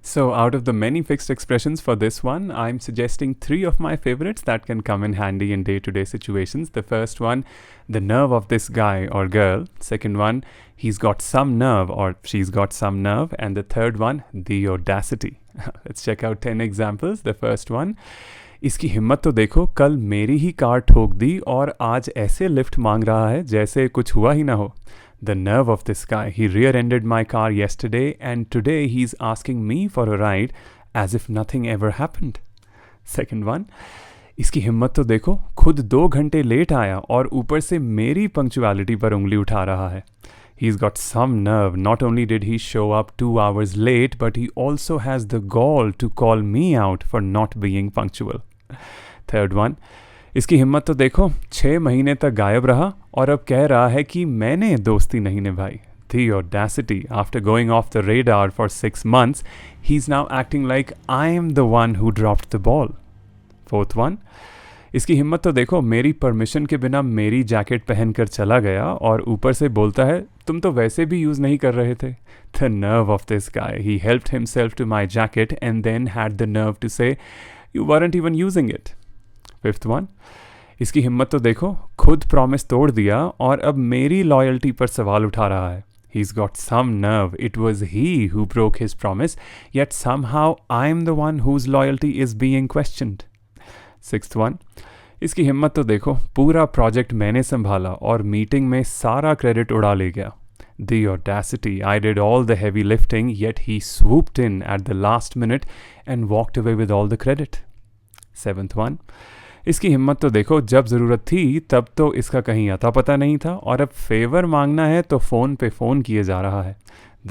So, out of the many fixed expressions for this one, I'm suggesting three of my favorites that can come in handy in day to day situations. The first one, the nerve of this guy or girl. Second one, he's got some nerve or she's got some nerve. And the third one, the audacity. Let's check out 10 examples. The first one, इसकी हिम्मत तो देखो, कल मेरी ही car ठोक दी और आज ऐसे लिफ्ट मांग रहा है जैसे कुछ हुआ ही ना हो. The nerve of this guy. He rear-ended my car yesterday and today he's asking me for a ride as if nothing ever happened. Second one. इसकी हिम्मत तो देखो, खुद 2 घंटे लेट आया और ऊपर से मेरी पंक्चुअलिटी पर उंगली उठा रहा है. He's got some nerve. Not only did he show up 2 hours late, but he also has the gall to call me out for not being punctual. Third one. इसकी हिम्मत तो देखो, 6 महीने तक गायब रहा और अब कह रहा है कि मैंने दोस्ती नहीं निभाई. The audacity. After going off the radar for 6 months, he's now acting like I'm the one who dropped the ball. Fourth one. इसकी हिम्मत तो देखो, मेरी परमिशन के बिना मेरी जैकेट पहनकर चला गया और ऊपर से बोलता है तुम तो वैसे भी यूज़ नहीं कर रहे थे. The nerve of this guy. He helped himself to my jacket and then had the nerve to say you weren't even using it. Fifth one. इसकी हिम्मत तो देखो, खुद प्रॉमिस तोड़ दिया और अब मेरी लॉयल्टी पर सवाल उठा रहा है. He's got some nerve. It was he who broke his promise, yet somehow I'm the one whose loyalty is being questioned. Sixth one. इसकी हिम्मत तो देखो, पूरा प्रोजेक्ट मैंने संभाला और मीटिंग में सारा क्रेडिट उड़ा ले गया. The audacity. I did all the heavy lifting, yet he swooped in at the last minute and walked away with all the credit. Seventh one. इसकी हिम्मत तो देखो, जब ज़रूरत थी तब तो इसका कहीं अता पता नहीं था और अब फेवर मांगना है तो फ़ोन पे फ़ोन किए जा रहा है.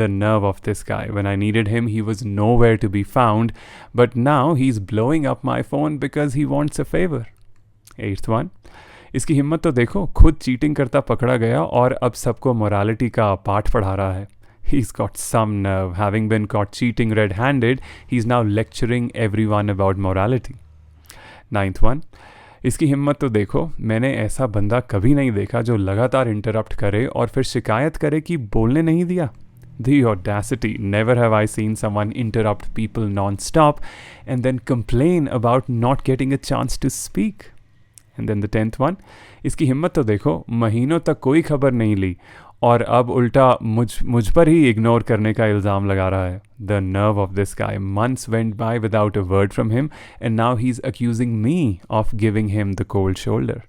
The nerve of this guy. When I needed him, he was nowhere to be found, but now he's blowing up my phone because he wants a favor. Eighth one. इसकी हिम्मत तो देखो, खुद चीटिंग करता पकड़ा गया और अब सबको मोरालिटी का पाठ पढ़ा रहा है. He's got some nerve. Having been caught cheating red-handed, he's now lecturing everyone about morality. Ninth one. इसकी हिम्मत तो देखो, मैंने ऐसा बंदा कभी नहीं देखा जो लगातार इंटरप्ट करे और फिर शिकायत करे कि बोलने नहीं दिया. The audacity. Never have I seen someone interrupt people non-stop and then complain about not getting a chance to speak. And then the 10th one. इसकी हिम्मत तो देखो, महीनों तक कोई खबर नहीं ली और अब उल्टा मुझ पर ही इग्नोर करने का इल्ज़ाम लगा रहा है. The nerve of this guy. Months went by without a word from him and now he's accusing me of giving him the cold shoulder.